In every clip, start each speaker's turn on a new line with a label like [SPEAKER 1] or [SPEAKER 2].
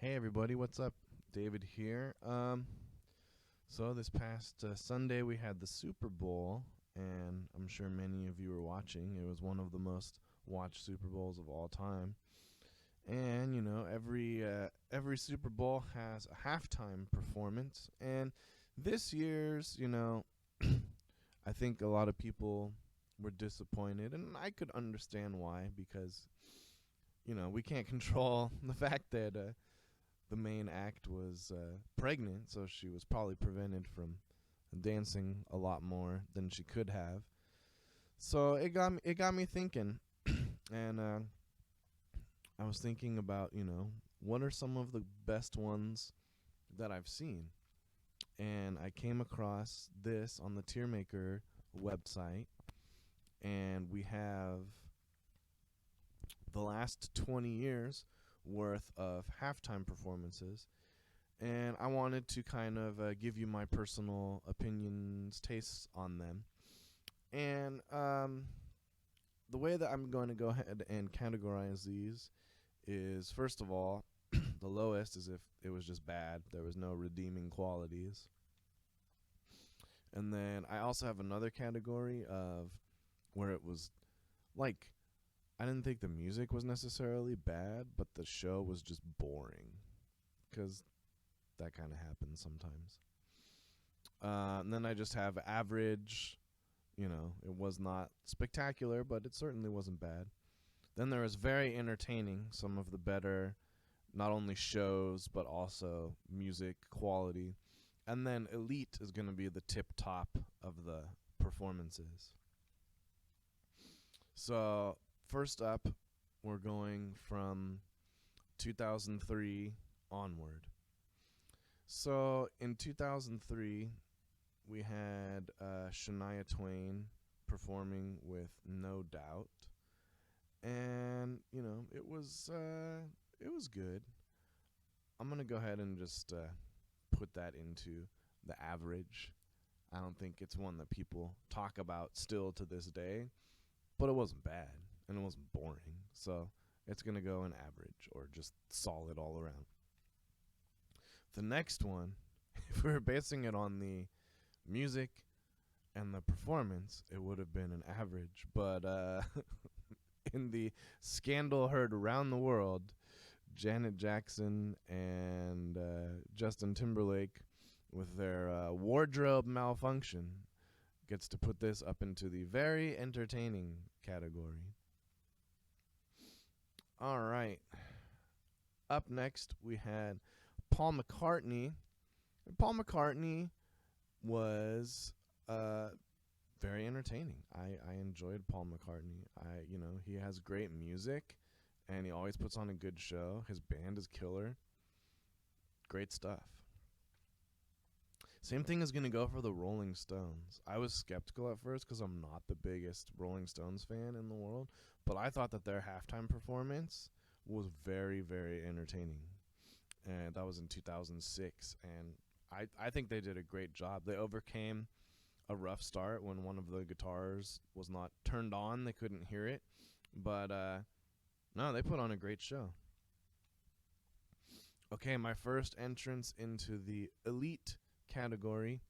[SPEAKER 1] Hey everybody, what's up? David here. So this past Sunday we had the Super Bowl, and I'm sure many of you were watching. It was one of the most watched Super Bowls of all time. And every Super Bowl has a halftime performance, and this year's, I think a lot of people were disappointed, and I could understand why because we can't control the fact that the main act was pregnant, so she was probably prevented from dancing a lot more than she could have. So it got me thinking, and I was thinking about what are some of the best ones that I've seen, and I came across this on the Tearmaker website, and we have the last 20 years worth of halftime performances, and I wanted to kind of give you my personal opinions, tastes on them. And the way that I'm going to go ahead and categorize these is, first of all, the lowest is if it was just bad, there was no redeeming qualities. And then I also have another category of where it was like, I didn't think the music was necessarily bad, but the show was just boring. Because that kind of happens sometimes. And then I just have average. It was not spectacular, but it certainly wasn't bad. Then there was very entertaining, some of the better, not only shows, but also music quality. And then elite is going to be the tip top of the performances. So, first up, we're going from 2003 onward. So in 2003, we had Shania Twain performing with No Doubt, and it was good. I'm gonna go ahead and just put that into the average. I don't think it's one that people talk about still to this day, but it wasn't bad and it wasn't boring, so it's gonna go in average or just solid all around. The next one, if we were basing it on the music and the performance, it would have been an average. But in the scandal heard around the world, Janet Jackson and Justin Timberlake, with their wardrobe malfunction, gets to put this up into the very entertaining category. All right. Up next, we had Paul McCartney. And Paul McCartney was very entertaining. I enjoyed Paul McCartney. He has great music, and he always puts on a good show. His band is killer. Great stuff. Same thing is going to go for the Rolling Stones. I was skeptical at first because I'm not the biggest Rolling Stones fan in the world, but I thought that their halftime performance was very, very entertaining. And that was in 2006, and I think they did a great job. They overcame a rough start when one of the guitars was not turned on. They couldn't hear it, but no, they put on a great show. Okay, my first entrance into the elite category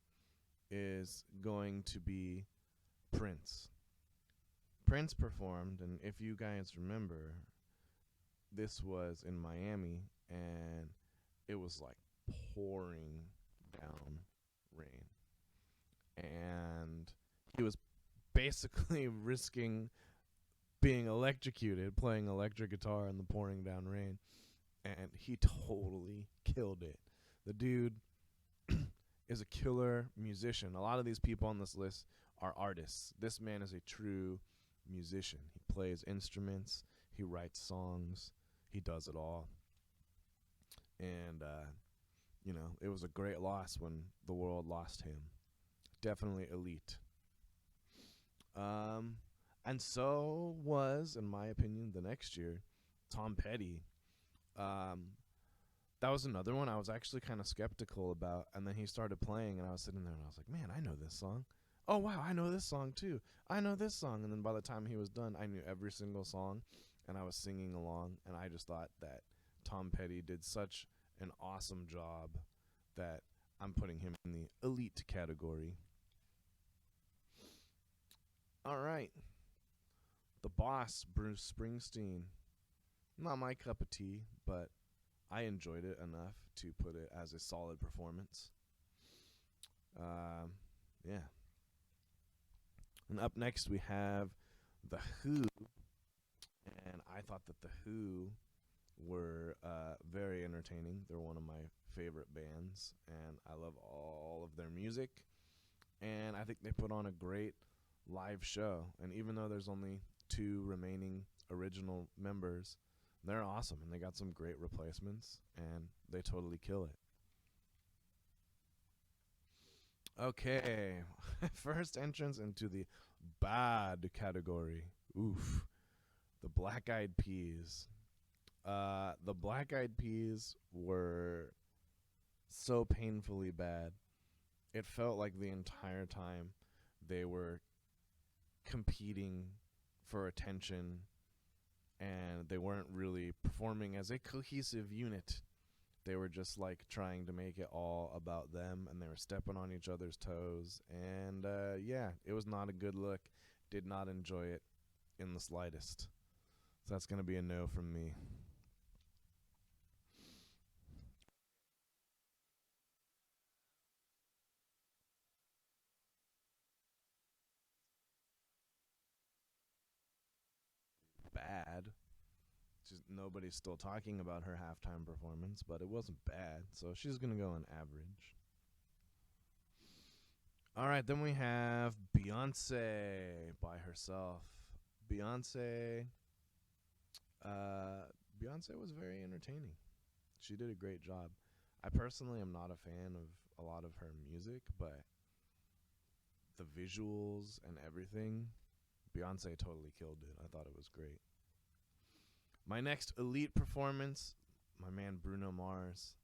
[SPEAKER 1] is going to be Prince. Prince performed, and if you guys remember, this was in Miami, and it was like pouring down rain. And he was basically risking being electrocuted playing electric guitar in the pouring down rain. And he totally killed it. The dude is a killer musician. A lot of these people on this list are artists. This man is a true musician. He plays instruments, he writes songs, he does it all. And it was a great loss when the world lost him. Definitely elite. And so was, in my opinion, the next year, Tom Petty. That was another one I was actually kind of skeptical about, and then he started playing, and I was sitting there, and I was like, man, I know this song. Oh, wow, I know this song, too. I know this song. And then by the time he was done, I knew every single song, and I was singing along, and I just thought that Tom Petty did such an awesome job that I'm putting him in the elite category. All right. The Boss, Bruce Springsteen. Not my cup of tea, but I enjoyed it enough to put it as a solid performance. Yeah. And up next we have The Who. And I thought that The Who were very entertaining. They're one of my favorite bands, and I love all of their music. And I think they put on a great live show. And even though there's only 2 remaining original members, they're awesome, and they got some great replacements, and they totally kill it. Okay, first entrance into the bad category. Oof, the Black Eyed Peas. The Black Eyed Peas were so painfully bad. It felt like the entire time they were competing for attention, and they weren't really performing as a cohesive unit. They were just like trying to make it all about them, and they were stepping on each other's toes. And yeah, it was not a good look. Did not enjoy it in the slightest. So that's going to be a no from me. Bad. Just nobody's still talking about her halftime performance, but it wasn't bad. So she's going to go on average. All right, then we have Beyonce by herself. Beyonce, uh, Beyonce was very entertaining. She did a great job. I personally am not a fan of a lot of her music, but the visuals and everything, Beyonce totally killed it. I thought it was great. My next elite performance, my man Bruno Mars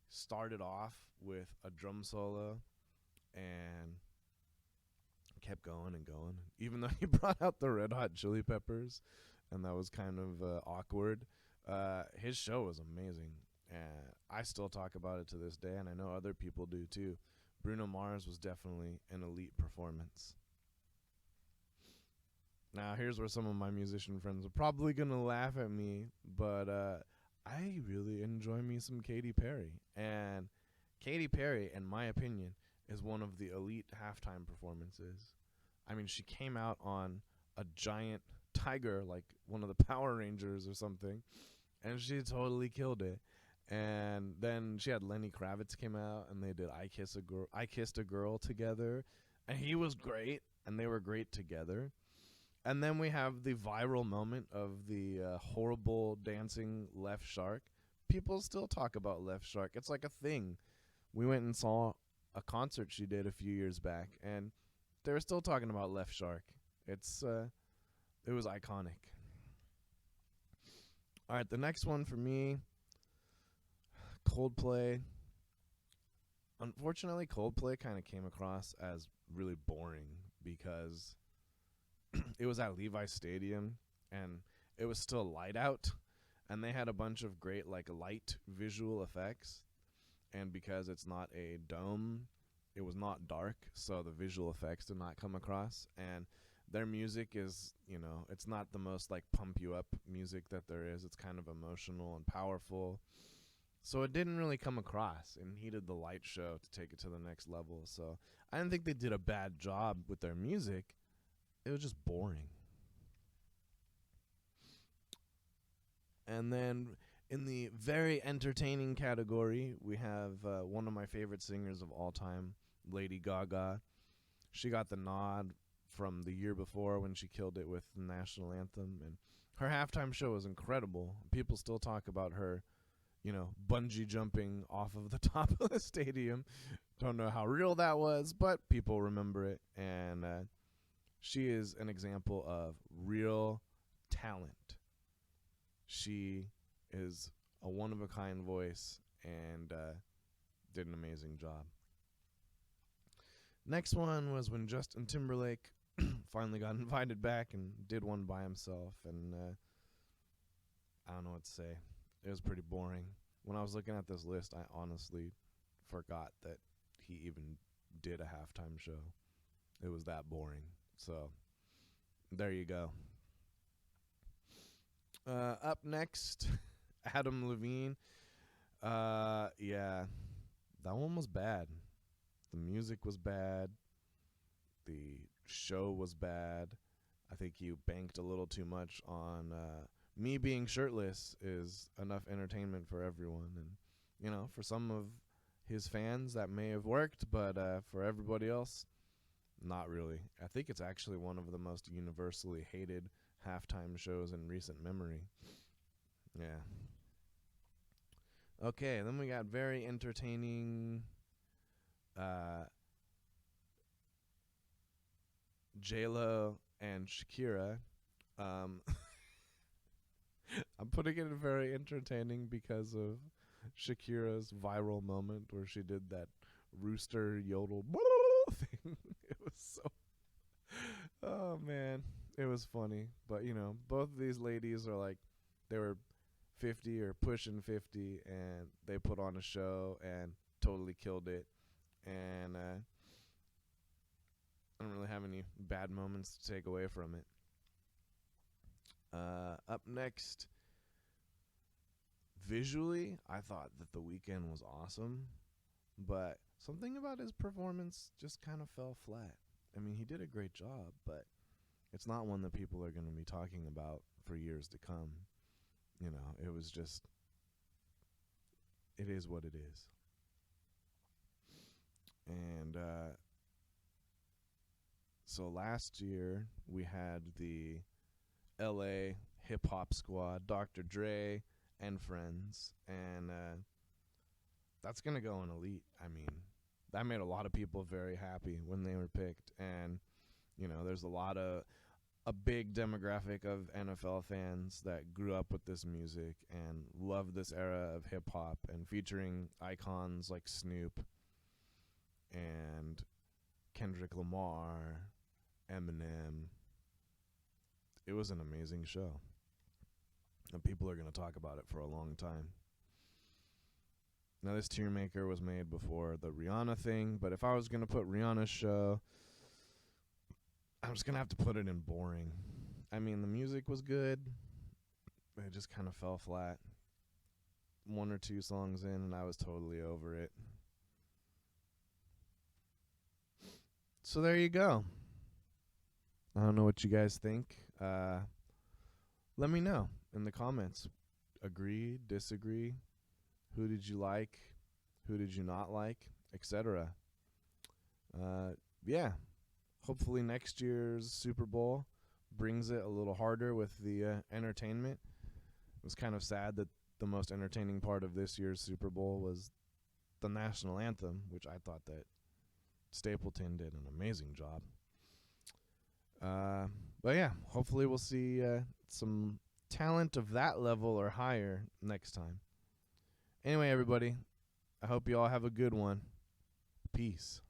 [SPEAKER 1] started off with a drum solo and kept going and going. Even though he brought out the Red Hot Chili Peppers, and that was kind of awkward, his show was amazing. And I still talk about it to this day, and I know other people do too. Bruno Mars was definitely an elite performance. Now, here's where some of my musician friends are probably going to laugh at me, but I really enjoy me some Katy Perry. And Katy Perry, in my opinion, is one of the elite halftime performances. I mean, she came out on a giant tiger, like one of the Power Rangers or something, and she totally killed it. And then she had Lenny Kravitz came out, and they did I Kissed a Girl" together, and he was great, and they were great together. And then we have the viral moment of the horrible dancing Left Shark. People still talk about Left Shark. It's like a thing. We went and saw a concert she did a few years back, and they were still talking about Left Shark. It was iconic. All right, the next one for me, Coldplay. Unfortunately, Coldplay kind of came across as really boring because it was at Levi Stadium, and it was still light out, and they had a bunch of great like light visual effects. And because it's not a dome, it was not dark, so the visual effects did not come across. And their music is, it's not the most like pump you up music that there is. It's kind of emotional and powerful. So it didn't really come across and needed the light show to take it to the next level. So I didn't think they did a bad job with their music. It was just boring. And then in the very entertaining category, we have one of my favorite singers of all time, Lady Gaga. She got the nod from the year before when she killed it with the national anthem, and her halftime show was incredible. People still talk about her, bungee jumping off of the top of the stadium. Don't know how real that was, but people remember it, and she is an example of real talent. She is a one-of-a-kind voice and did an amazing job. Next one was when Justin Timberlake finally got invited back and did one by himself, and I don't know what to say. It was pretty boring. when I was looking at this list, I honestly forgot that he even did a halftime show. It was that boring. So there you go. Up next, Adam Levine. Yeah, that one was bad. The music was bad. The show was bad. I think you banked a little too much on me being shirtless is enough entertainment for everyone. And, you know, for some of his fans, that may have worked, but for everybody else, not really. I think it's actually one of the most universally hated halftime shows in recent memory. Yeah. Okay, then we got very entertaining uh, J-Lo and Shakira. Um, I'm putting it very entertaining because of Shakira's viral moment where she did that rooster yodel thing. It was so, oh man, it was funny. But you know, both of these ladies are like, they were 50 or pushing 50, and they put on a show and totally killed it. And I don't really have any bad moments to take away from it. Up next, visually, I thought that The Weeknd was awesome, but something about his performance just kind of fell flat. I mean, he did a great job, but it's not one that people are going to be talking about for years to come. You know, it was just, it is what it is. And so last year we had the LA hip hop squad, Dr. Dre and friends, and that's gonna go in elite. I mean, that made a lot of people very happy when they were picked, and you know, there's a big demographic of NFL fans that grew up with this music and love this era of hip hop and featuring icons like Snoop and Kendrick Lamar, Eminem. It was an amazing show, and people are going to talk about it for a long time. Now, this tier maker was made before the Rihanna thing, but if I was going to put Rihanna's show, I'm just going to have to put it in boring. I mean, the music was good, but it just kind of fell flat. One or two songs in, and I was totally over it. So there you go. I don't know what you guys think. Let me know in the comments. Agree, disagree? Who did you like? Who did you not like? Etc. Yeah. Hopefully next year's Super Bowl brings it a little harder with the entertainment. It was kind of sad that the most entertaining part of this year's Super Bowl was the national anthem, which I thought that Stapleton did an amazing job. But yeah, hopefully we'll see some talent of that level or higher next time. Anyway, everybody, I hope you all have a good one. Peace.